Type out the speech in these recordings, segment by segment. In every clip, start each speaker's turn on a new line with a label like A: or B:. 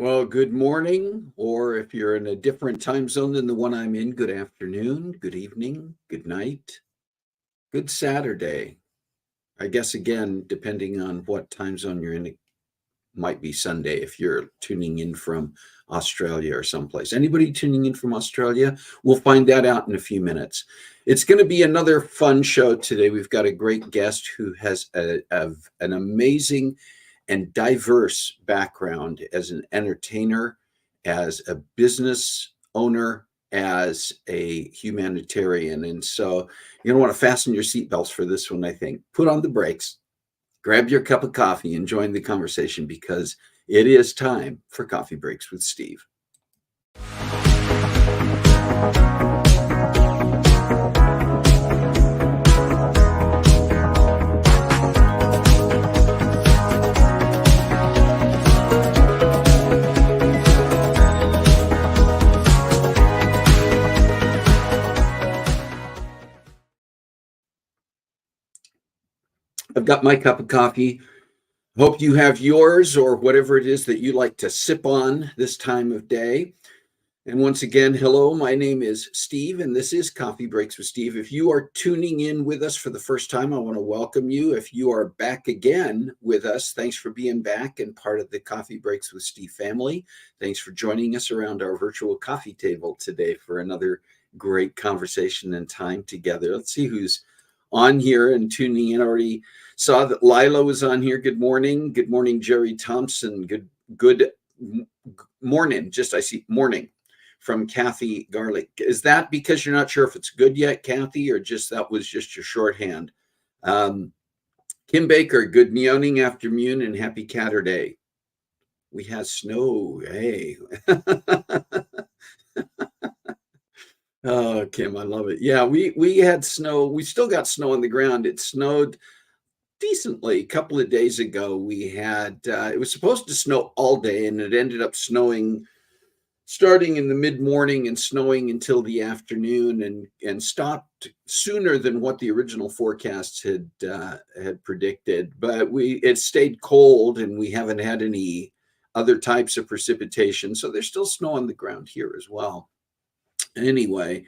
A: Well, good morning, or if you're in a different time zone than the one I'm in, good afternoon, good evening, good night, good Saturday. I guess again, depending on what time zone you're in, it might be Sunday if you're tuning in from Australia or someplace. Anybody tuning in from Australia? We'll find that out in a few minutes. It's going to be another fun show today. We've got a great guest who has an amazing and diverse background as an entertainer, as a business owner, as a humanitarian. And so you're going to want to fasten your seatbelts for this one, I think. Put on the brakes, grab your cup of coffee, and join the conversation because it is time for Coffee Breaks with Steve. I've got my cup of coffee. Hope you have yours or whatever it is that you like to sip on this time of day. And once again, hello, my name is Steve, and this is Coffee Breaks with Steve. If you are tuning in with us for the first time, I want to welcome you. If you are back again with us, thanks for being back and part of the Coffee Breaks with Steve family. Thanks for joining us around our virtual coffee table today for another great conversation and time together. Let's see who's on here and tuning in. I already saw that Lila was on here. Good morning. Good morning, Jerry Thompson. Good morning. Just I see morning from Kathy Garlic. Is that because you're not sure if it's good yet, Kathy, or just that was just your shorthand? Kim Baker, good morning, afternoon, and happy Catterday. We had snow. Hey. Oh, Kim, I love it. Yeah, we had snow. We still got snow on the ground. It snowed decently a couple of days ago. We had it was supposed to snow all day, and it ended up snowing starting in the mid-morning and snowing until the afternoon, and stopped sooner than what the original forecasts had predicted. But it stayed cold, and we haven't had any other types of precipitation, so there's still snow on the ground here as well. Anyway,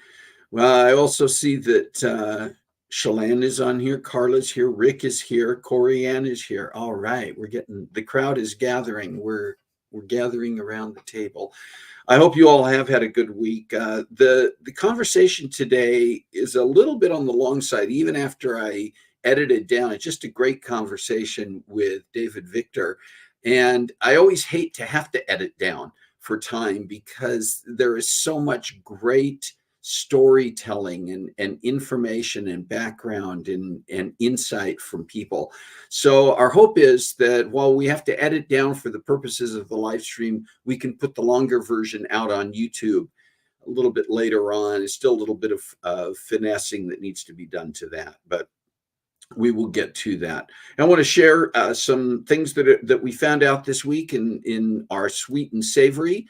A: well, I also see that Shalane is on here, Carla's here, Rick is here, Corey Ann is here. All right, the crowd is gathering. We're gathering around the table. I hope you all have had a good week. The conversation today is a little bit on the long side, even after I edited down. It's just a great conversation with David Victor. And I always hate to have to edit down for time because there is so much great storytelling and information and background and insight from people. So our hope is that while we have to edit down for the purposes of the live stream, we can put the longer version out on YouTube a little bit later on. It's still a little bit of finessing that needs to be done to that, but we will get to that. I want to share some things that we found out this week in our sweet and savory.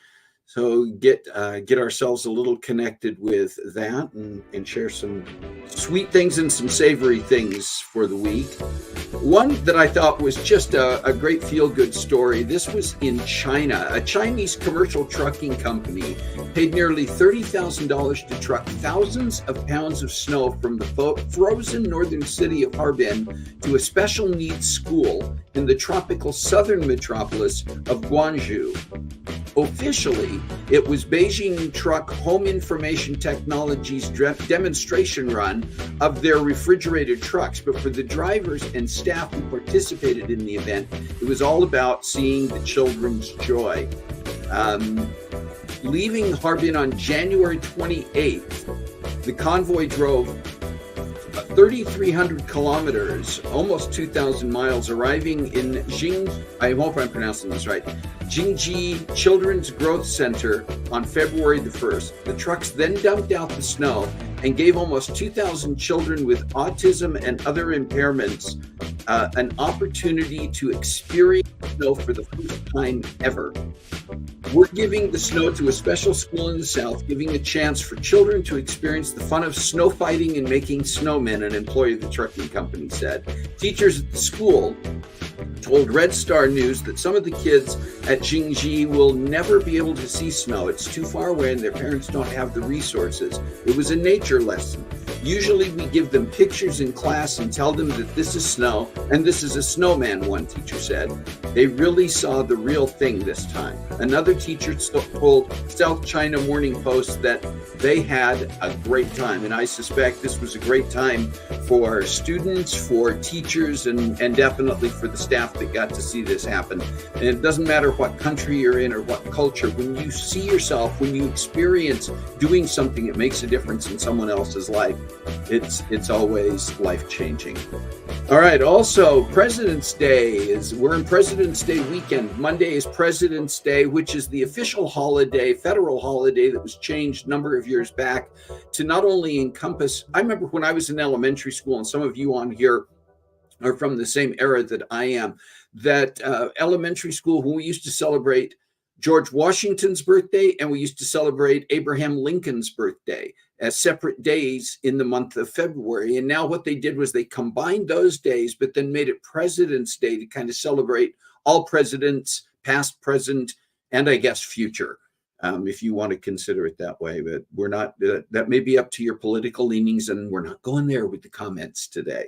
A: So get ourselves a little connected with that and share some sweet things and some savory things for the week. One that I thought was just a great feel-good story. This was in China. A Chinese commercial trucking company paid nearly $30,000 to truck thousands of pounds of snow from the frozen northern city of Harbin to a special needs school in the tropical southern metropolis of Guangzhou. Officially, it was Beijing Truck Home Information Technology's demonstration run of their refrigerated trucks. But for the drivers and staff who participated in the event, it was all about seeing the children's joy. Leaving Harbin on January 28th, the convoy drove 3,300 kilometers, almost 2,000 miles, arriving in I hope I'm pronouncing this right, Jingji Children's Growth Center on February the 1st. The trucks then dumped out the snow and gave almost 2,000 children with autism and other impairments an opportunity to experience snow for the first time ever. We're giving the snow to a special school in the South, giving a chance for children to experience the fun of snow fighting and making snowmen, an employee of the trucking company said. Teachers at the school told Red Star News that some of the kids at Jingji will never be able to see snow. It's too far away and their parents don't have the resources. It was a nature lesson. Usually we give them pictures in class and tell them that this is snow and this is a snowman, one teacher said. They really saw the real thing this time. Another teacher told South China Morning Post that they had a great time, and I suspect this was a great time for students, for teachers, and definitely for the staff that got to see this happen. And it doesn't matter what country you're in or what culture, when you see yourself, when you experience doing something that makes a difference in someone else's life, it's always life-changing. All right, also President's Day we're in President's Day weekend. Monday is President's Day, which is the official holiday, federal holiday that was changed a number of years back to not only encompass, I remember when I was in elementary school, and some of you on here are from the same era that I am, that elementary school, when we used to celebrate George Washington's birthday and we used to celebrate Abraham Lincoln's birthday as separate days in the month of February. And now what they did was they combined those days, but then made it President's Day to kind of celebrate all presidents, past, present, and I guess future, if you want to consider it that way. But we're not, that may be up to your political leanings, and we're not going there with the comments today.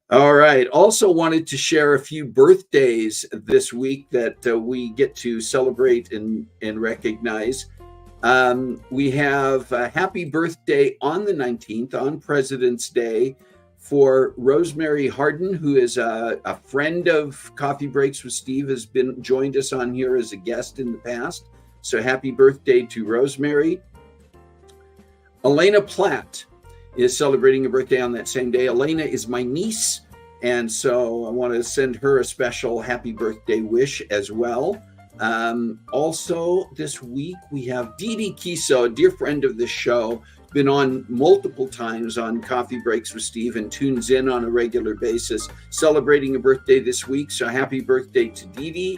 A: All right. Also wanted to share a few birthdays this week that we get to celebrate and recognize. We have a happy birthday on the 19th, on President's Day, for Rosemary Harden, who is a friend of Coffee Breaks with Steve, has been joined us on here as a guest in the past. So happy birthday to Rosemary. Elena Platt is celebrating a birthday on that same day. Elena is my niece, and so I want to send her a special happy birthday wish as well. Also this week we have Dee Dee Kiso, a dear friend of the show, been on multiple times on Coffee Breaks with Steve and tunes in on a regular basis, celebrating a birthday this week. So happy birthday to Dee Dee.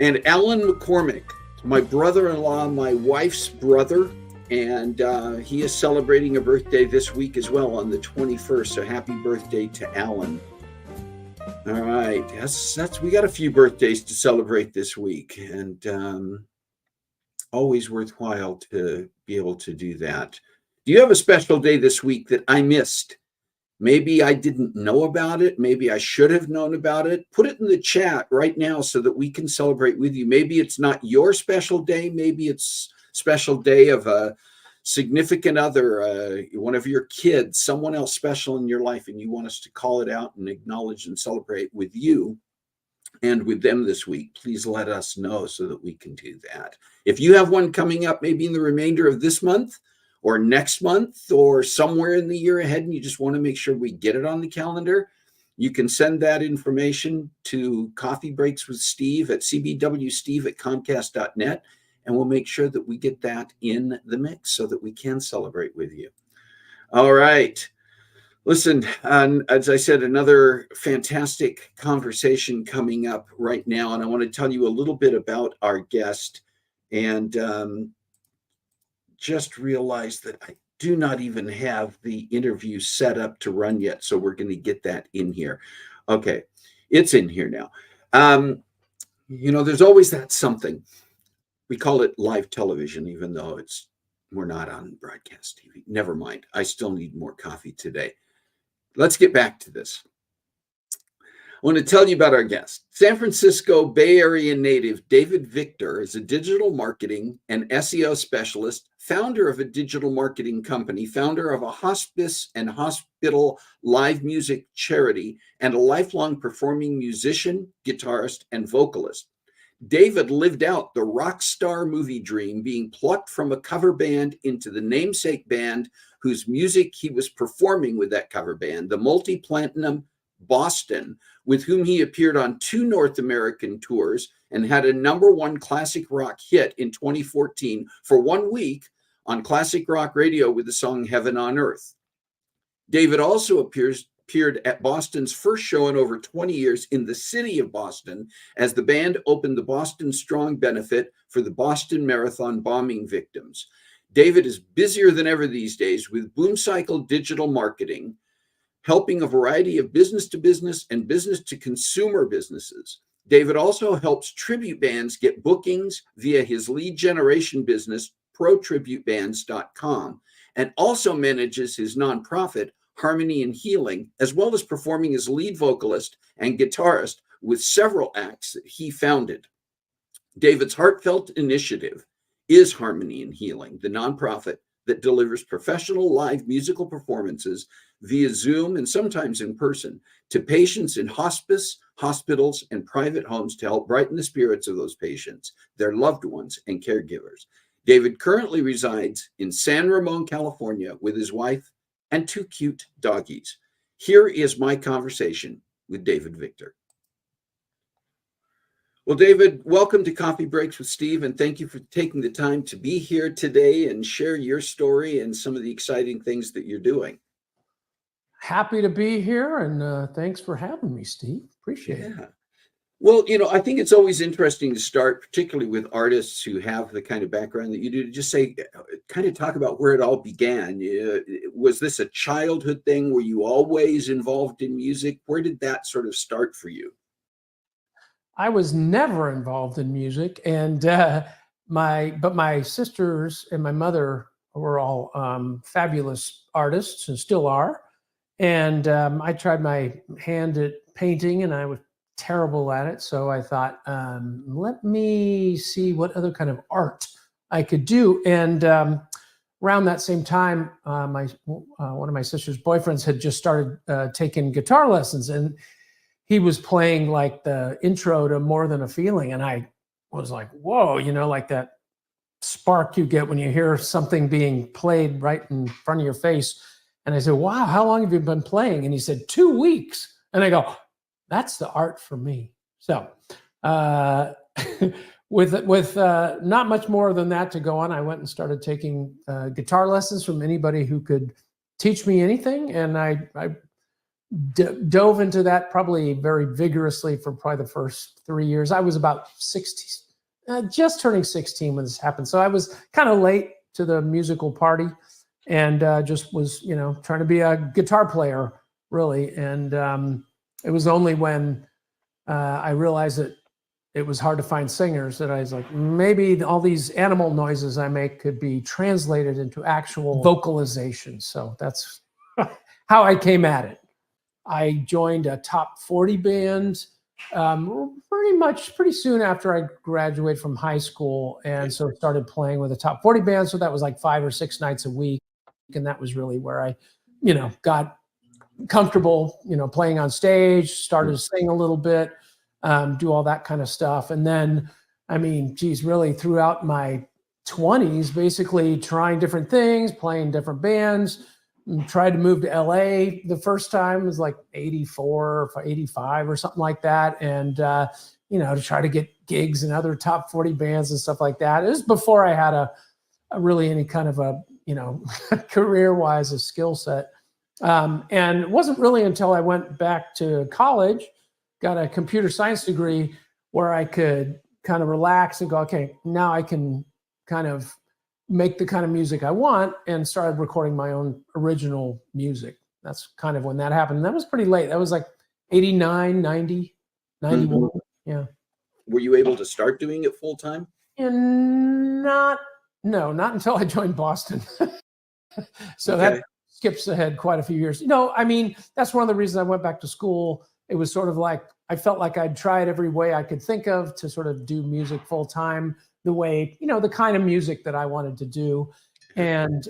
A: And Alan McCormick, my brother-in-law, my wife's brother, and he is celebrating a birthday this week as well on the 21st. So happy birthday to Alan. All right, we got a few birthdays to celebrate this week, and always worthwhile to be able to do that. Do you have a special day this week that I missed? Maybe I didn't know about it. Maybe I should have known about it. Put it in the chat right now so that we can celebrate with you. Maybe it's not your special day. Maybe it's a special day of a significant other, one of your kids, someone else special in your life, and you want us to call it out and acknowledge and celebrate with you and with them this week. Please let us know so that we can do that. If you have one coming up, maybe in the remainder of this month or next month or somewhere in the year ahead, and you just want to make sure we get it on the calendar, you can send that information to Coffee Breaks with Steve at cbwsteve@comcast.net, and we'll make sure that we get that in the mix so that we can celebrate with you. All right. Listen, as I said, another fantastic conversation coming up right now, and I want to tell you a little bit about our guest, and just realized that I do not even have the interview set up to run yet, so we're going to get that in here. Okay, it's in here now. There's always that something. We call it live television, even though we're not on broadcast TV. Never mind. I still need more coffee today. Let's get back to this. I want to tell you about our guest. San Francisco Bay Area native David Victor is a digital marketing and SEO specialist, founder of a digital marketing company, founder of a hospice and hospital live music charity, and a lifelong performing musician, guitarist, and vocalist. David lived out the rock star movie dream, being plucked from a cover band into the namesake band whose music he was performing with that cover band, the multi-platinum Boston, with whom he appeared on 2 North American tours and had a #1 classic rock hit in 2014 for 1 week on classic rock radio with the song Heaven on Earth. David also appeared at Boston's first show in over 20 years in the city of Boston as the band opened the Boston Strong benefit for the Boston Marathon bombing victims. David is busier than ever these days with Boomcycle Digital Marketing, helping a variety of business-to-business and business-to-consumer businesses. David also helps tribute bands get bookings via his lead generation business, protributebands.com, and also manages his nonprofit, Harmony and Healing, as well as performing as lead vocalist and guitarist with several acts that he founded. David's heartfelt initiative is Harmony and Healing, the nonprofit that delivers professional live musical performances via Zoom and sometimes in person to patients in hospice, hospitals, and private homes to help brighten the spirits of those patients, their loved ones, and caregivers. David currently resides in San Ramon, California, with his wife and 2 cute doggies. Here is my conversation with David Victor. Well, David, welcome to Coffee Breaks with Steve, and thank you for taking the time to be here today and share your story and some of the exciting things that you're doing.
B: Happy to be here, and thanks for having me, Steve. Appreciate it.
A: Well, I think it's always interesting to start, particularly with artists who have the kind of background that you do, to just say, kind of talk about where it all began. Was this a childhood thing? Were you always involved in music? Where did that sort of start for you?
B: I was never involved in music, and my sisters and my mother were all fabulous artists and still are. And I tried my hand at painting, and I was terrible at it. So I thought, let me see what other kind of art I could do. And around that same time, one of my sister's boyfriends had just started taking guitar lessons, and he was playing like the intro to More Than a Feeling. And I was like, whoa, like that spark you get when you hear something being played right in front of your face. And I said, wow, how long have you been playing? And he said, 2 weeks. And I go, that's the art for me. So with not much more than that to go on, I went and started taking guitar lessons from anybody who could teach me anything. And I dove into that probably very vigorously for probably the first 3 years. I was about 16, just turning 16 when this happened. So I was kind of late to the musical party, and just was, trying to be a guitar player, really. And it was only when I realized that it was hard to find singers that I was like, maybe all these animal noises I make could be translated into actual vocalization. So that's how I came at it. I joined a top 40 band pretty soon after I graduated from high school. And so started playing with a top 40 band. So that was like 5 or 6 nights a week. And that was really where I, got comfortable, playing on stage, started to sing a little bit, do all that kind of stuff. And then, really throughout my 20s, basically trying different things, playing different bands. Tried to move to LA the first time. It was like 84 or 85 or something like that. And, to try to get gigs in other top 40 bands and stuff like that. It was before I had a really any kind of a, career-wise, a skill set. And it wasn't really until I went back to college, got a computer science degree, where I could kind of relax and go, okay, now I can kind of make the kind of music I want, and started recording my own original music. That's kind of when that happened. And that was pretty late. That was like 89, 90, 91. Mm-hmm. Yeah.
A: Were you able to start doing it full time?
B: And not until I joined Boston. So okay. That skips ahead quite a few years. That's one of the reasons I went back to school. It was sort of like, I felt like I'd tried every way I could think of to sort of do music full time, the way, the kind of music that I wanted to do. And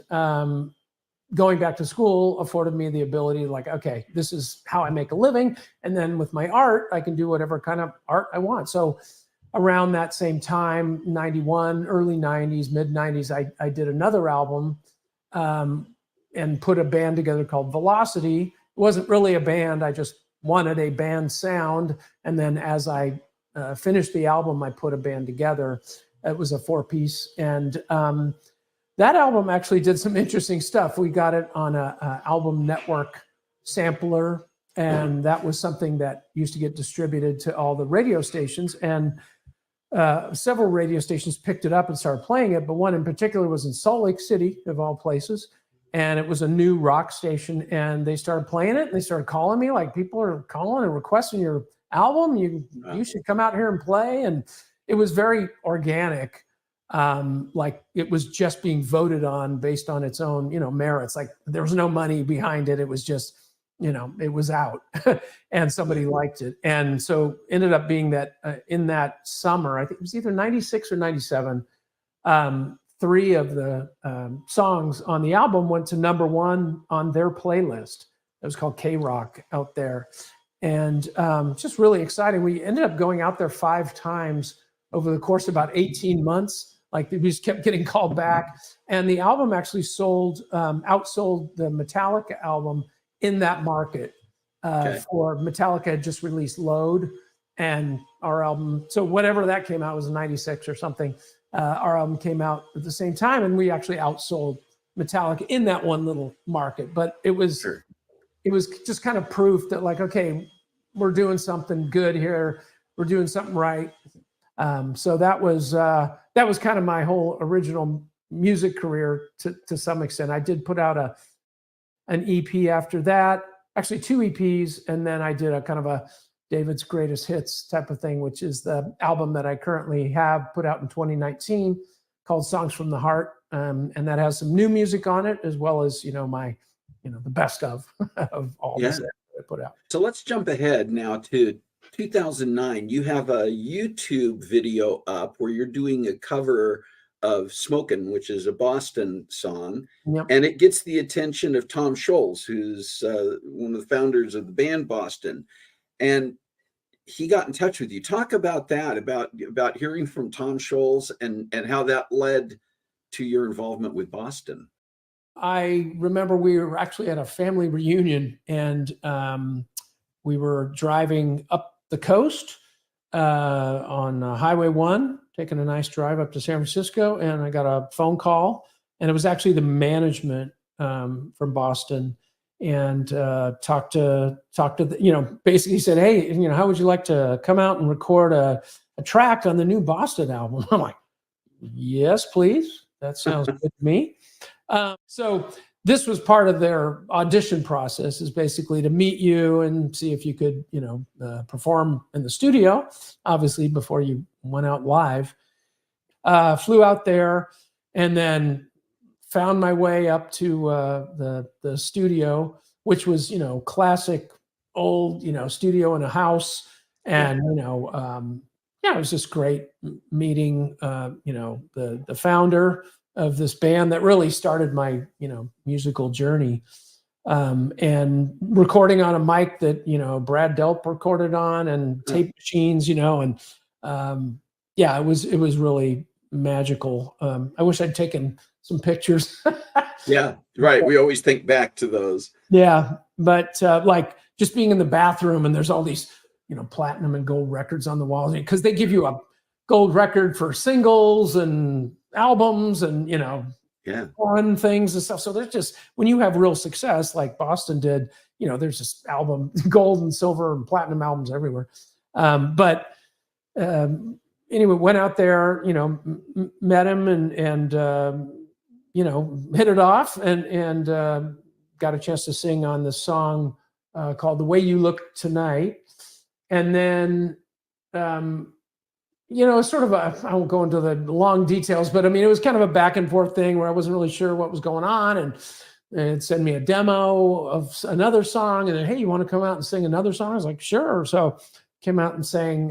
B: going back to school afforded me the ability to like, okay, this is how I make a living. And then with my art, I can do whatever kind of art I want. So around that same time, 91, early 90s, mid 90s, I did another album and put a band together called Velocity. It wasn't really a band. I just wanted a band sound. And then as I finished the album, I put a band together. It was a 4-piece. And that album actually did some interesting stuff. We got it on a album network sampler. And that was something that used to get distributed to all the radio stations. And several radio stations picked it up and started playing it. But one in particular was in Salt Lake City, of all places. And it was a new rock station. And they started playing it. And they started calling me, like, people are calling and requesting your album. You should come out here and play. And it was very organic. Like it was just being voted on based on its own, merits. Like there was no money behind it. It was just, it was out and somebody liked it. And so ended up being that in that summer, I think it was either 96 or 97, 3 of the songs on the album went to #1 on their playlist. It was called K-Rock out there. And just really exciting. We ended up going out there 5 times over the course of about 18 months. Like we just kept getting called back. And the album actually outsold the Metallica album in that market. For Metallica had just released Load, and our album, so whatever that came out was 96 or something. Our album came out at the same time, and we actually outsold Metallica in that one little market. But it was just kind of proof that like, okay, we're doing something good here. We're doing something right. So that was kind of my whole original music career to some extent. I did put out an EP after that, actually 2 EPs, and then I did a kind of a David's Greatest Hits type of thing, which is the album that I currently have put out in 2019 called Songs from the Heart, and that has some new music on it as well as my the best of all this that I put out.
A: So let's jump ahead now to 2009. You have a YouTube video up where you're doing a cover of Smokin', which is a Boston song,
B: Yep.
A: and it gets the attention of Tom Scholz, who's one of the founders of the band Boston, and he got in touch with you. Talk about that, about hearing from Tom Scholz and how that led to your involvement with Boston.
B: I remember we were actually at a family reunion, and we were driving up the coast on Highway 1, taking a nice drive up to San Francisco, and I got a phone call, and it was actually the management from Boston, and talked to the, basically said, hey, how would you like to come out and record a track on the new Boston album? I'm like, yes, please. That sounds good to me. So this was part of their audition process, is basically to meet you and see if you could, perform in the studio, obviously, before you went out live. Flew out there and then found my way up to the studio, which was, classic old, studio in a house. And, it was just great meeting, the founder of this band that really started my, musical journey, and recording on a mic that, Brad Delp recorded on, and tape machines, and it was really magical. I wish I'd taken some pictures.
A: Yeah, right. We always think back to those.
B: Yeah, but like just being in the bathroom and there's all these, platinum and gold records on the walls, because they give you a gold record for singles and albums and, fun things and stuff. So there's just, when you have real success like Boston did, there's just album gold and silver and platinum albums everywhere. Anyway, went out there, met him and hit it off and got a chance to sing on this song called The Way You Look Tonight. And then, sort of I won't go into the long details, but it was kind of a back and forth thing where I wasn't really sure what was going on, and it sent me a demo of another song, and then, hey, you want to come out and sing another song? I was like, sure. So came out and sang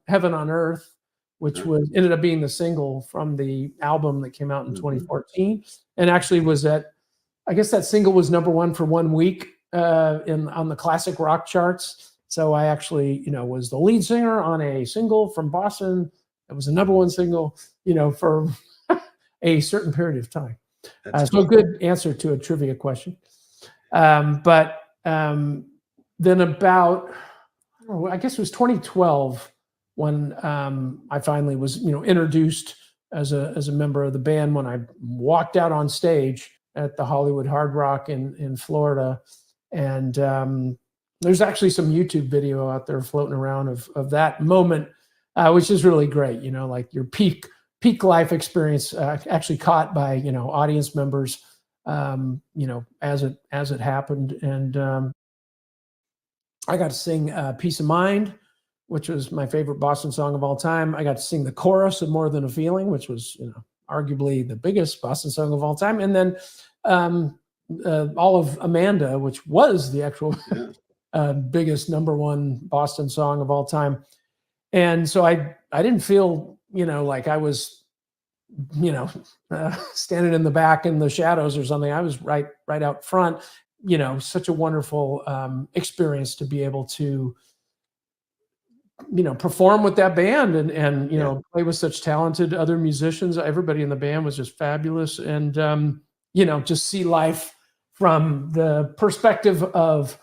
B: Heaven on Earth, which ended up being the single from the album that came out in 2014, and actually I guess that single was #1 for 1 week on the classic rock charts. So I actually, was the lead singer on a single from Boston. It was a #1 single, for a certain period of time. So a good answer to a trivia question. Then about, I guess it was 2012 when I finally was, introduced as a member of the band, when I walked out on stage at the Hollywood Hard Rock in Florida. And there's actually some YouTube video out there floating around of that moment, which is really great. Like your peak life experience, actually caught by, audience members, as it happened. And I got to sing Peace of Mind, which was my favorite Boston song of all time. I got to sing the chorus of More Than a Feeling, which was, arguably the biggest Boston song of all time. And then all of Amanda, which was the actual biggest #1 Boston song of all time. And so I didn't feel, like I was, standing in the back in the shadows or something. I was right out front. Such a wonderful experience to be able to, perform with that band and play with such talented other musicians. Everybody in the band was just fabulous. And, just see life from the perspective of,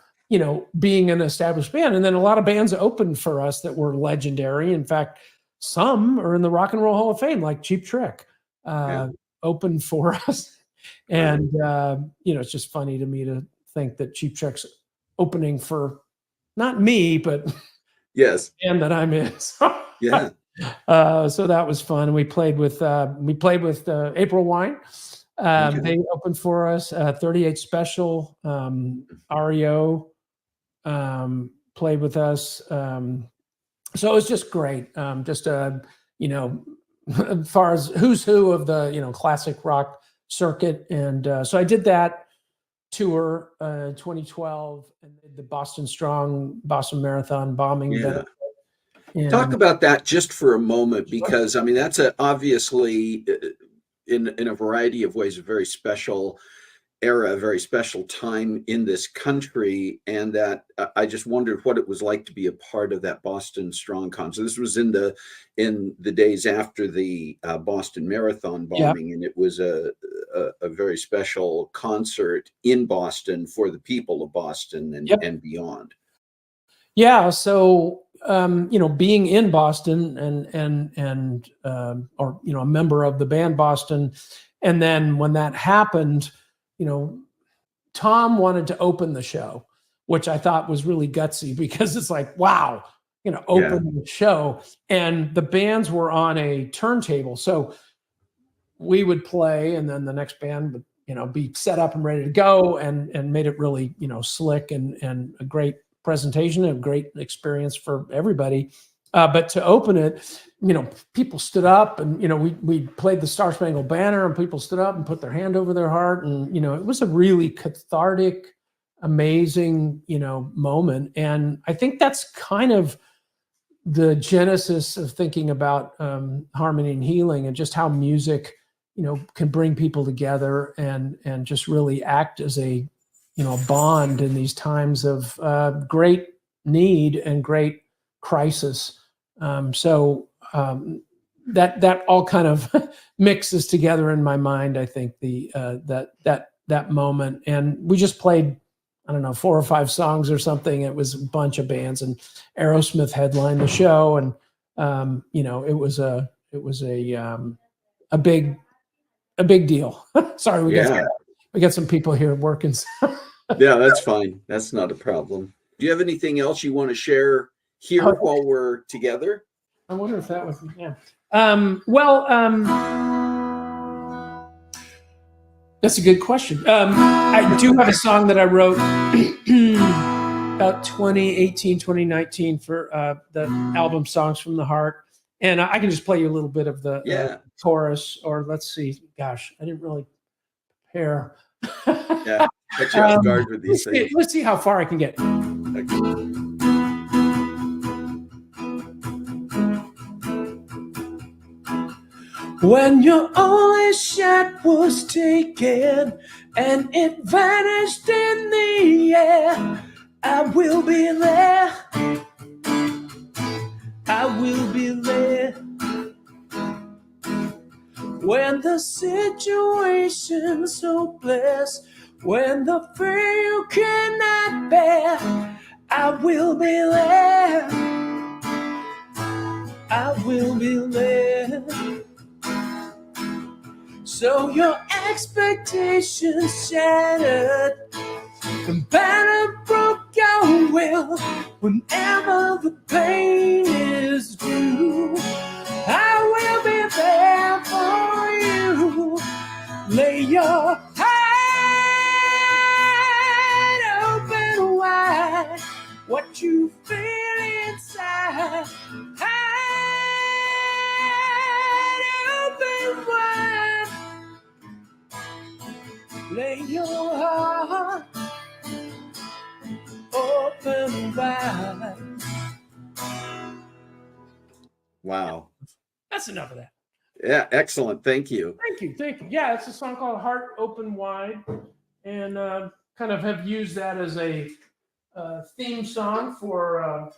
B: being an established band. And then a lot of bands opened for us that were legendary. In fact, some are in the Rock and Roll Hall of Fame, like Cheap Trick, opened for us. And, it's just funny to me to think that Cheap Trick's opening for not me, but
A: yes,
B: the band that I'm in. So,
A: yeah.
B: So that was fun. We played with April Wine. They opened for us. 38 Special, REO played with us. So it was just great. As far as who's who of the, classic rock circuit. And so I did that tour 2012 and the Boston Boston Marathon bombing.
A: Yeah. Talk about that just for a moment, because that's obviously in a variety of ways, a very special era, a very special time in this country, and that I just wondered what it was like to be a part of that Boston Strong Con. So this was in the days after the Boston Marathon
B: Yeah.
A: bombing, and it was a very special concert in Boston for the people of Boston and beyond.
B: Yeah. So, being in Boston and or, a member of the band Boston. And then when that happened, Tom wanted to open the show, which I thought was really gutsy because it's like, wow, open the show. And the bands were on a turntable. So we would play and then the next band would, be set up and ready to go and made it really, slick and a great presentation, a great experience for everybody. But to open it, people stood up and, we played the Star Spangled Banner and people stood up and put their hand over their heart. And, it was a really cathartic, amazing, moment. And I think that's kind of the genesis of thinking about harmony and healing and just how music, can bring people together and just really act as a bond in these times of great need and great crisis. That all kind of mixes together in my mind. I think that moment, and we just played, I don't know, 4 or 5 songs or something. It was a bunch of bands, and Aerosmith headlined the show, and it was a big deal. Sorry, we got some people here working.
A: Yeah, that's fine. That's not a problem. Do you have anything else you want to share here while we're together?
B: I wonder if that was, that's a good question. I do have a song that I wrote about 2018, 2019 for the album Songs from the Heart. And I can just play you a little bit of the chorus, or let's see. Gosh, I didn't really prepare.
A: Yeah, catch you off guard with these things.
B: Let's see how far I can get.
A: Okay.
B: When your only shot was taken and it vanished in the air, I will be there. I will be there. When the situation's hopeless, when the fear you cannot bear, I will be there. I will be there. So your expectations shattered, the banner broke your will. Whenever the pain is due, I will be there for you. Lay your heart open wide, what you feel inside. Heart open wide. Lay your heart open wide.
A: Wow.
B: That's enough of that.
A: Yeah, excellent. Thank you.
B: Thank you. Yeah, it's a song called Heart Open Wide, and kind of have used that as a theme song for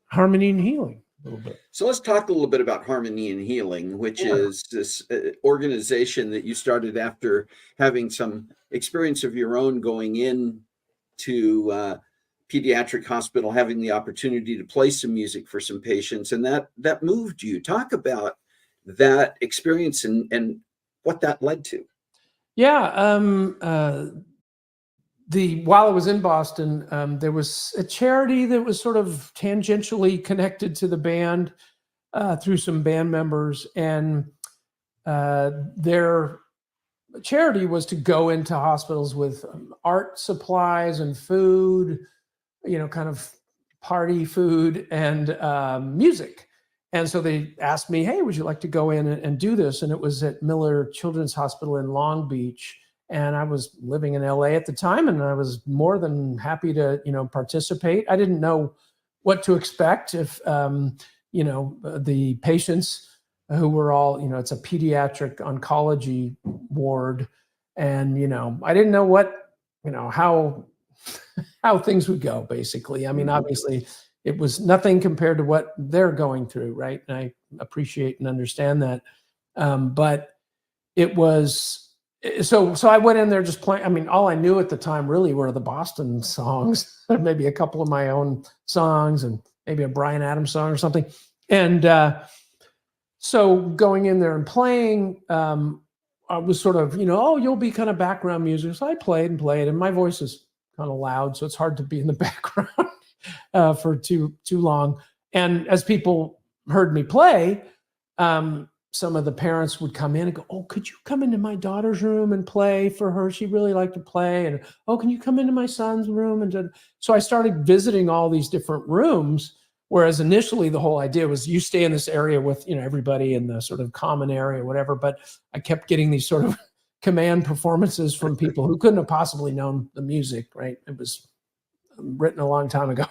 B: harmony and healing a little bit.
A: So let's talk a little bit about Harmony and Healing, which is this organization that you started after having some experience of your own going in to pediatric hospital, having the opportunity to play some music for some patients, and that moved you. Talk about that experience and what that led to.
B: Yeah. While I was in Boston, there was a charity that was sort of tangentially connected to the band through some band members, and their charity was to go into hospitals with art supplies and food, kind of party food and music. And so they asked me, hey, would you like to go in and do this? And it was at Miller Children's Hospital in Long Beach. And I was living in LA at the time, and I was more than happy to, participate. I didn't know what to expect if, the patients who were all, it's a pediatric oncology ward. And, I didn't know how things would go, basically. I mean, obviously it was nothing compared to what they're going through. Right. And I appreciate and understand that. But it was, so I went in there just playing. I mean, all I knew at the time really were the Boston songs, maybe a couple of my own songs and maybe a Bryan Adams song or something. And so going in there and playing, I was sort of, oh, you'll be kind of background music. So I played, and my voice is kind of loud, so it's hard to be in the background for too long. And as people heard me play, some of the parents would come in and go, oh, could you come into my daughter's room and play for her? She really liked to play. And, oh, can you come into my son's room? And so I started visiting all these different rooms, whereas initially the whole idea was you stay in this area with, everybody in the sort of common area, whatever. But I kept getting these sort of command performances from people who couldn't have possibly known the music, right? It was written a long time ago.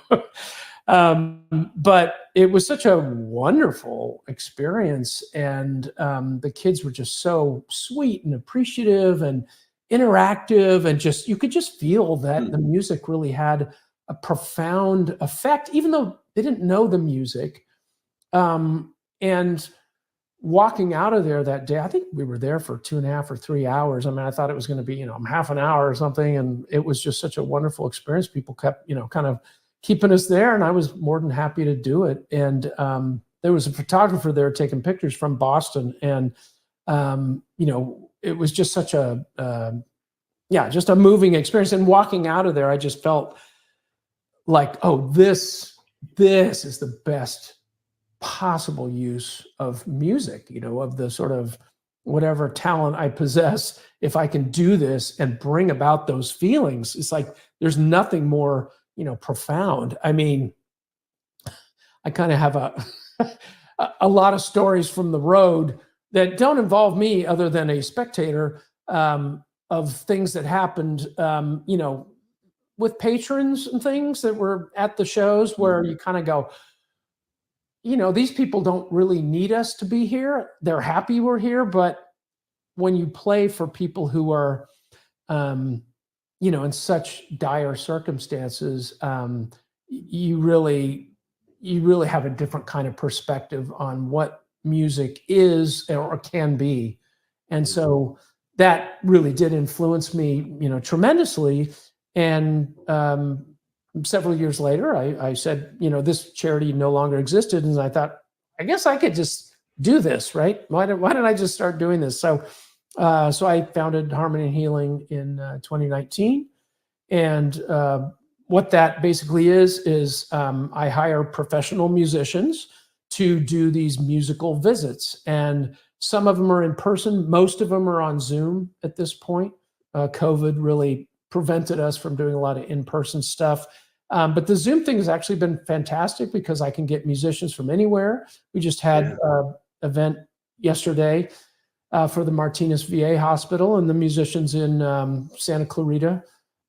B: But it was such a wonderful experience. And the kids were just so sweet and appreciative and interactive, and you could just feel that the music really had a profound effect, even though they didn't know the music. And walking out of there that day, I think we were there for 2.5 or 3 hours. I mean, I thought it was going to be, half an hour or something. And it was just such a wonderful experience. People kept, kind of keeping us there, and I was more than happy to do it. And there was a photographer there taking pictures from Boston, and it was just such just a moving experience. And walking out of there, I just felt like, oh, this is the best possible use of music, of the sort of whatever talent I possess. If I can do this and bring about those feelings, it's like there's nothing more profound. I mean, I kind of have a lot of stories from the road that don't involve me other than a spectator, of things that happened, with patrons and things that were at the shows, where you kind of go, these people don't really need us to be here. They're happy we're here. But when you play for people who are, in such dire circumstances, you really have a different kind of perspective on what music is or can be. And so that really did influence me, tremendously. And several years later, I said, this charity no longer existed. And I thought, I guess I could just do this, right? Why don't I just start doing this? So I founded Harmony and Healing in 2019. And what that basically is I hire professional musicians to do these musical visits. And some of them are in person. Most of them are on Zoom at this point. COVID really prevented us from doing a lot of in-person stuff. But the Zoom thing has actually been fantastic because I can get musicians from anywhere. We just had an event yesterday for the Martinez VA Hospital, and the musicians in Santa Clarita,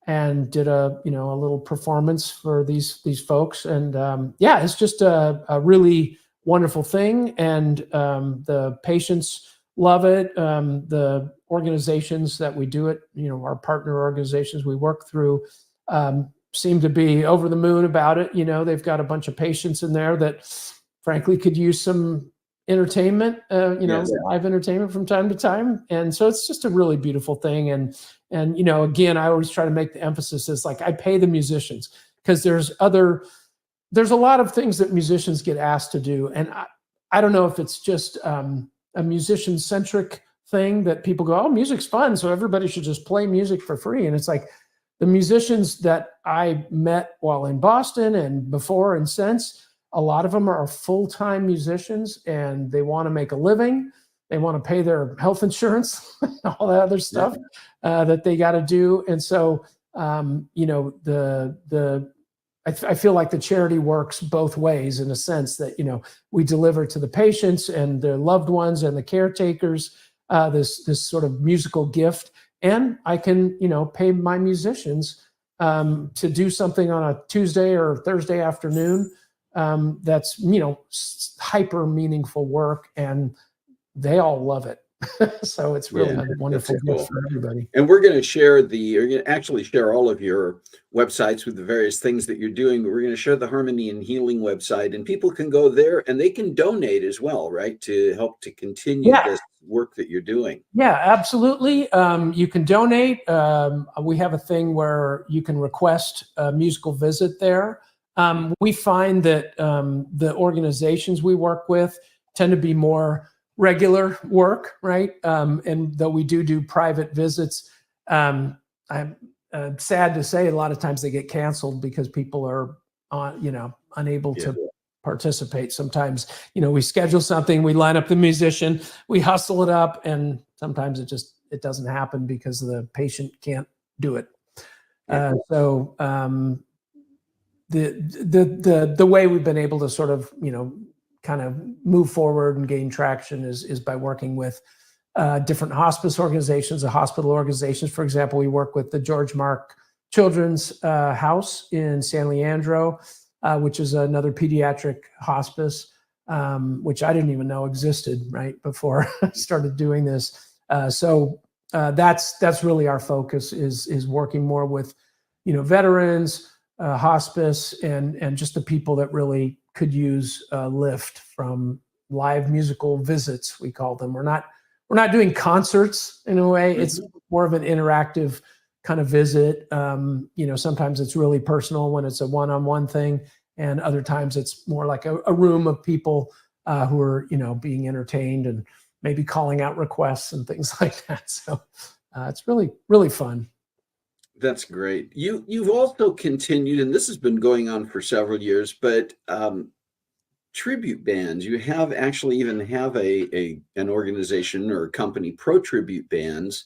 B: and did a little performance for these folks. And it's just a really wonderful thing. And the patients love it. The organizations that we do it, our partner organizations we work through, seem to be over the moon about it. They've got a bunch of patients in there that frankly could use some entertainment, live entertainment from time to time. And so it's just a really beautiful thing. And again, I always try to make the emphasis is like, I pay the musicians, because there's a lot of things that musicians get asked to do. And I don't know if it's just a musician centric thing that people go, oh, music's fun, so everybody should just play music for free. And it's like, the musicians that I met while in Boston and before and since, a lot of them are full-time musicians, and they want to make a living. They want to pay their health insurance, all that other stuff that they got to do. And so, I feel like the charity works both ways, in a sense that, we deliver to the patients and their loved ones and the caretakers this sort of musical gift. And I can, pay my musicians to do something on a Tuesday or Thursday afternoon that's, hyper meaningful work. And they all love it. So it's really
A: Yeah,
B: a
A: that's
B: wonderful gift
A: cool.
B: for everybody.
A: And we're going to share you're going to actually share all of your websites with the various things that you're doing. We're going to share the Harmony and Healing website, and people can go there and they can donate as well, right? To help to continue
B: Yeah.
A: this work that you're doing.
B: Yeah, absolutely. You can donate. We have a thing where you can request a musical visit there. We find that the organizations we work with tend to be more regular work, right? And though we do private visits, I'm sad to say a lot of times they get canceled because people are unable to participate. Sometimes, we schedule something, we line up the musician, we hustle it up, and sometimes it doesn't happen because the patient can't do it. So the way we've been able to sort of, kind of move forward and gain traction is by working with different hospice organizations, the hospital organizations. For example, we work with the George Mark Children's House in San Leandro, which is another pediatric hospice, which I didn't even know existed right before I started doing this. So that's really our focus is working more with, veterans, hospice, and just the people that really could use a lift from live musical visits, we call them. We're not doing concerts in a way. Mm-hmm. It's more of an interactive kind of visit. Sometimes it's really personal when it's a one-on-one thing, and other times it's more like a room of people who are, being entertained and maybe calling out requests and things like that. So it's really, really fun.
A: That's great. You've also continued, and this has been going on for several years, but tribute bands. You have actually even have an organization or a company, Pro Tribute Bands,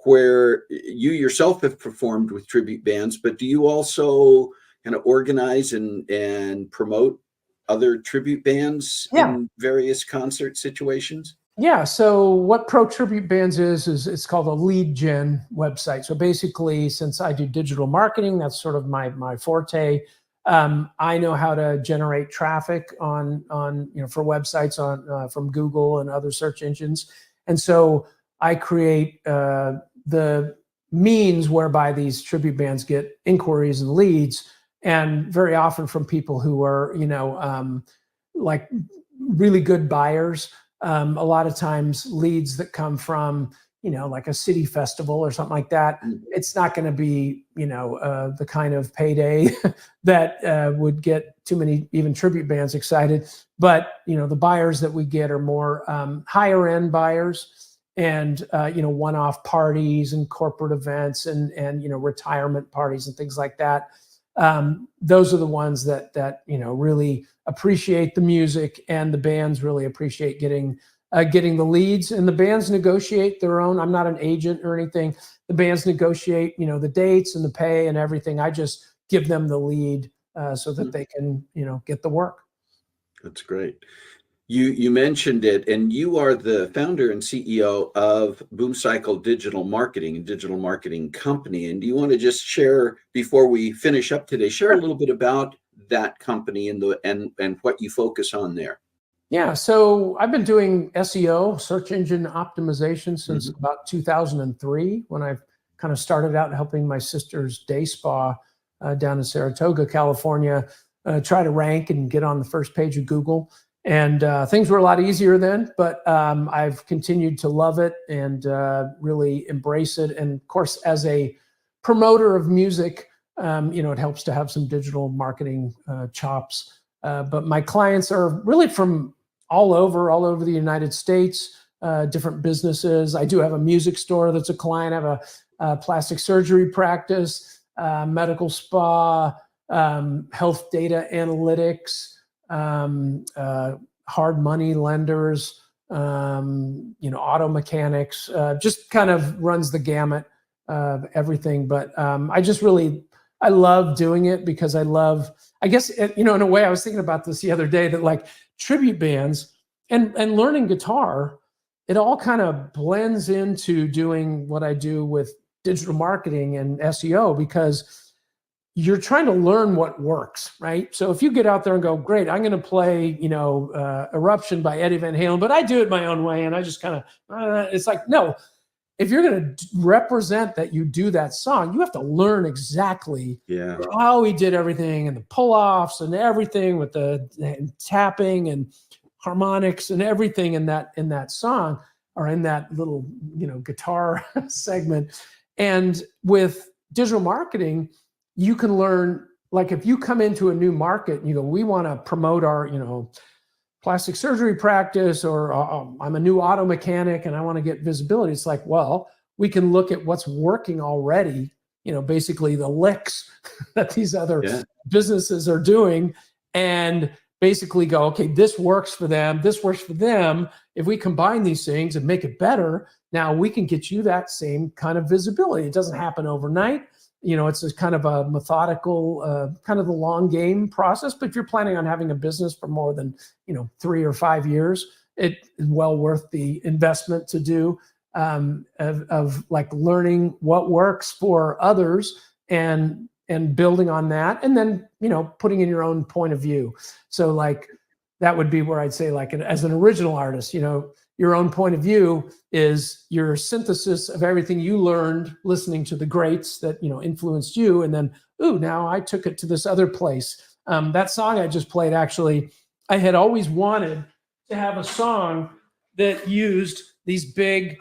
A: where you yourself have performed with tribute bands, but do you also kind of organize and promote other tribute bands in various concert situations? Yeah.
B: So what Pro Tribute Bands is it's called a lead gen website. So basically, since I do digital marketing, that's sort of my forte. I know how to generate traffic on for websites from Google and other search engines, and so I create the means whereby these tribute bands get inquiries and leads, and very often from people who are like really good buyers. A lot of times leads that come from, like a city festival or something like that, it's not going to be, the kind of payday that would get too many even tribute bands excited. But, the buyers that we get are more higher end buyers and, one-off parties and corporate events and retirement parties and things like that. Those are the ones that really appreciate the music, and the bands really appreciate getting the leads, and the bands negotiate their own. I'm not an agent or anything. The bands negotiate, the dates and the pay and everything. I just give them the lead so that they can, get the work.
A: That's great. You mentioned it, and you are the founder and CEO of Boom Cycle Digital Marketing, a digital marketing company. And do you want to just share, before we finish up today, share a little bit about that company and what you focus on there?
B: Yeah, so I've been doing SEO, search engine optimization, since about 2003, when I kind of started out helping my sister's day spa down in Saratoga, California, try to rank and get on the first page of Google. And things were a lot easier then, but I've continued to love it and really embrace it. And of course, as a promoter of music, it helps to have some digital marketing chops. But my clients are really from all over the United States, different businesses. I do have a music store that's a client. I have a plastic surgery practice, medical spa, health data analytics, hard money lenders, auto mechanics, just kind of runs the gamut of everything. But I love doing it because I guess, in a way, I was thinking about this the other day, that like tribute bands and learning guitar, it all kind of blends into doing what I do with digital marketing and SEO, because you're trying to learn what works, right? So if you get out there and go, great, I'm going to play, Eruption by Eddie Van Halen, but I do it my own way, and I just kind of, it's like, no, if you're going to represent that you do that song, you have to learn exactly how he did everything, and the pull-offs and everything with the tapping and harmonics and everything in that song, or in that little, guitar segment. And with digital marketing, you can learn, like if you come into a new market and you go, we want to promote our, plastic surgery practice, or I'm a new auto mechanic and I want to get visibility. It's like, well, we can look at what's working already, basically the licks that these other businesses are doing, and basically go, okay, this works for them. This works for them. If we combine these things and make it better, now we can get you that same kind of visibility. It doesn't happen overnight. It's a kind of a methodical, kind of the long game process. But if you're planning on having a business for more than, 3 or 5 years, it is well worth the investment to do, of like learning what works for others and building on that, and then, putting in your own point of view. So like that would be where I'd say, like, as an original artist, your own point of view is your synthesis of everything you learned listening to the greats that, influenced you. And then, now I took it to this other place. That song I just played, actually, I had always wanted to have a song that used these big,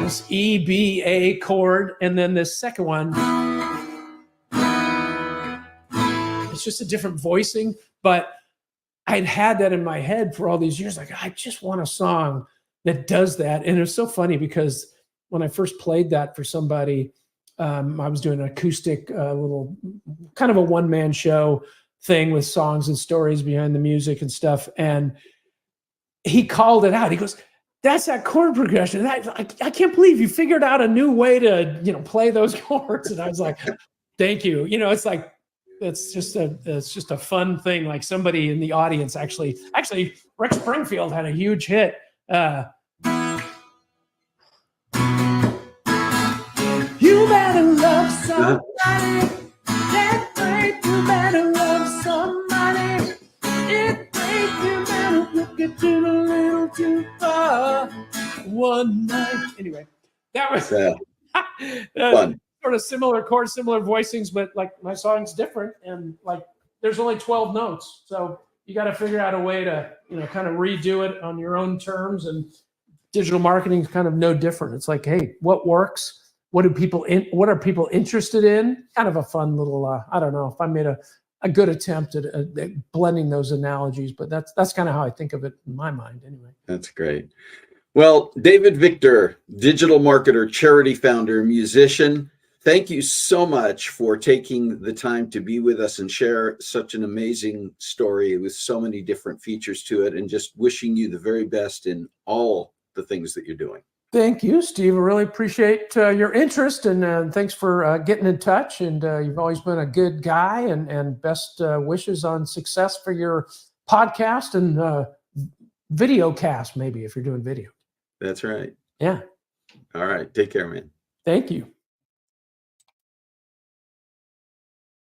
B: this E, B, A chord, and then this second one. It's just a different voicing, but I'd had that in my head for all these years. Like, I just want a song that does that. And it was so funny because when I first played that for somebody, I was doing an acoustic little kind of a one-man show thing with songs and stories behind the music and stuff. And he called it out. He goes, that's that chord progression. I can't believe you figured out a new way to, play those chords. And I was like, thank you. It's like, it's just a fun thing. Like somebody in the audience actually Rick Springfield had a huge hit. You better love somebody. That break, you better love somebody. It break, you better look it a little too far. One night. Anyway, that was
A: fun.
B: Sort of similar chords, similar voicings, but like my song's different, and like there's only 12 notes, so you got to figure out a way to kind of redo it on your own terms. And digital marketing is kind of no different. It's like, hey, what works? What are people interested in? Kind of a fun little I don't know if I made a good attempt at blending those analogies, but that's kind of how I think of it in my mind anyway.
A: That's great. Well, David Victor, digital marketer, charity founder, musician, thank you so much for taking the time to be with us and share such an amazing story with so many different features to it, and just wishing you the very best in all the things that you're doing.
B: Thank you, Steve. I really appreciate your interest, and thanks for getting in touch. And you've always been a good guy, and best wishes on success for your podcast and video cast, maybe, if you're doing video.
A: That's right.
B: Yeah.
A: All right. Take care, man.
B: Thank you.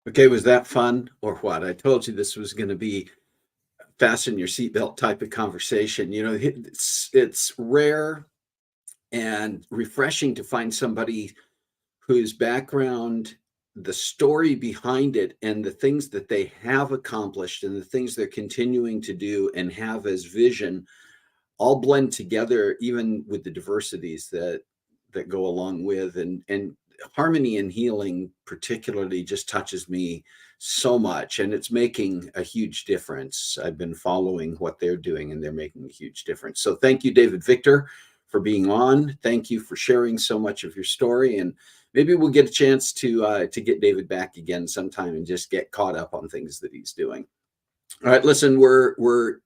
A: Okay, was that fun or what? I told you this was going to be fasten your seatbelt type of conversation. It's rare and refreshing to find somebody whose background, the story behind it, and the things that they have accomplished and the things they're continuing to do and have as vision all blend together, even with the diversities that go along with, and harmony and healing particularly just touches me so much, and it's making a huge difference. I've been following what they're doing, and they're making a huge difference. So thank you, David Victor, for being on. Thank you for sharing so much of your story, and maybe we'll get a chance to get David back again sometime and just get caught up on things that he's doing. All right, listen, we're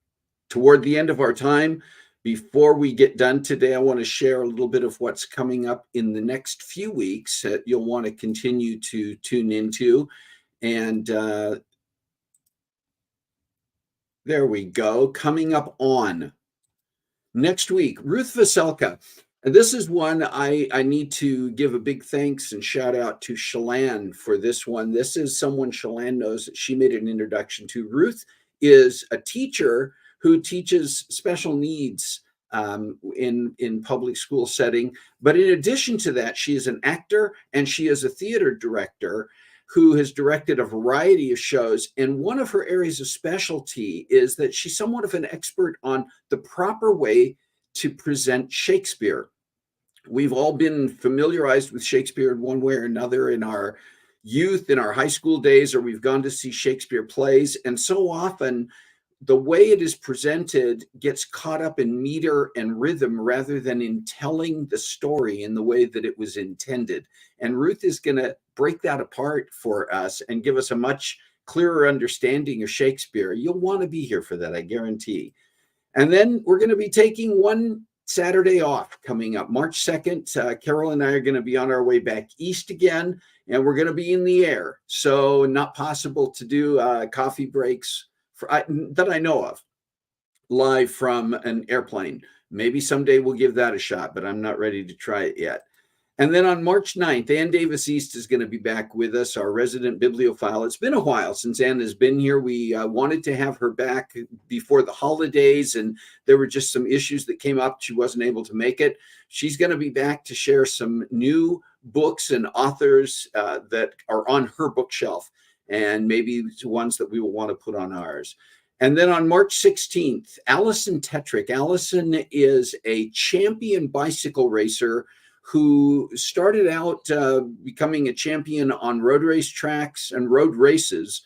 A: toward the end of our time. Before we get done today, I want to share a little bit of what's coming up in the next few weeks that you'll want to continue to tune into. And there we go. Coming up on next week, Ruth Veselka. And this is one I need to give a big thanks and shout out to Shalane for this one. This is someone Shalane knows that she made an introduction to. Ruth is a teacher who teaches special needs in public school setting. But in addition to that, she is an actor and she is a theater director who has directed a variety of shows. And one of her areas of specialty is that she's somewhat of an expert on the proper way to present Shakespeare. We've all been familiarized with Shakespeare in one way or another in our youth, in our high school days, or we've gone to see Shakespeare plays. And so often the way it is presented gets caught up in meter and rhythm rather than in telling the story in the way that it was intended. And Ruth is going to break that apart for us and give us a much clearer understanding of Shakespeare. You'll want to be here for that, I guarantee. And then we're going to be taking one Saturday off coming up, March 2nd. Carol and I are going to be on our way back east again, and we're going to be in the air. So not possible to do coffee breaks that I know of live from an airplane. Maybe someday we'll give that a shot, but I'm not ready to try it yet. And then on March 9th, Ann Davis East is going to be back with us, our resident bibliophile. It's been a while since Ann has been here. We wanted to have her back before the holidays, and there were just some issues that came up. She wasn't able to make it. She's going to be back to share some new books and authors that are on her bookshelf, and maybe ones that we will want to put on ours. And then on March 16th, Allison Tetrick. Allison is a champion bicycle racer who started out becoming a champion on road race tracks and road race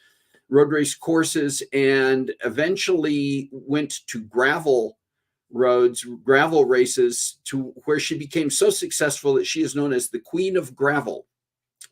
A: courses, and eventually went to gravel races, to where she became so successful that she is known as the Queen of Gravel.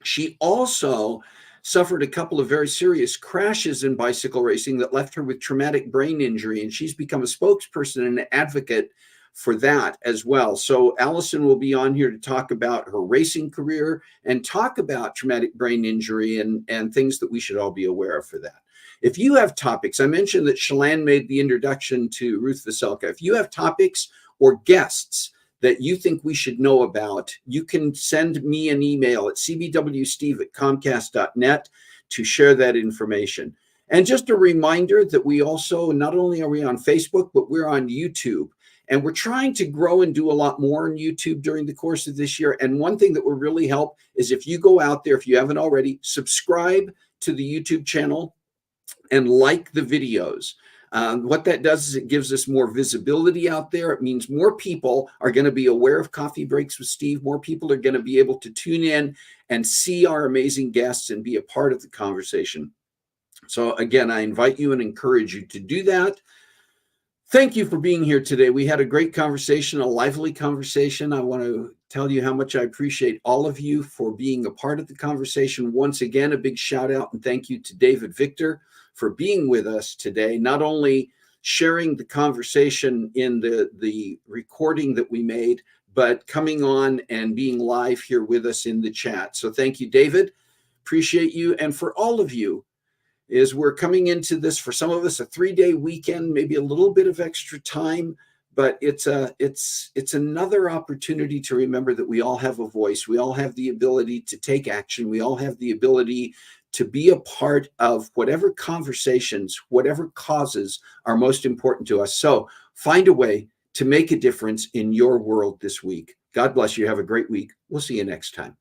A: She also suffered a couple of very serious crashes in bicycle racing that left her with traumatic brain injury, and she's become a spokesperson and an advocate for that as well. So Allison will be on here to talk about her racing career and talk about traumatic brain injury and things that we should all be aware of for that. If you have topics, I mentioned that Shalane made the introduction to Ruth Veselka. If you have topics or guests that you think we should know about, you can send me an email at cbwsteve@comcast.net to share that information. And just a reminder that we also, not only are we on Facebook, but we're on YouTube. And we're trying to grow and do a lot more on YouTube during the course of this year. And one thing that will really help is if you go out there, if you haven't already, subscribe to the YouTube channel and like the videos. What that does is it gives us more visibility out there. It means more people are going to be aware of Coffee Breaks with Steve. More people are going to be able to tune in and see our amazing guests and be a part of the conversation. So again, I invite you and encourage you to do that. Thank you for being here today. We had a great conversation, a lively conversation. I want to tell you how much I appreciate all of you for being a part of the conversation. Once again, a big shout out and thank you to David Victor for being with us today, not only sharing the conversation in the recording that we made, but coming on and being live here with us in the chat. So thank you, David. Appreciate you. And for all of you, is we're coming into this, for some of us, a 3-day weekend, maybe a little bit of extra time, but it's another opportunity to remember that we all have a voice. We all have the ability to take action. We all have the ability to be a part of whatever conversations, whatever causes are most important to us. So find a way to make a difference in your world this week. God bless you. Have a great week. We'll see you next time.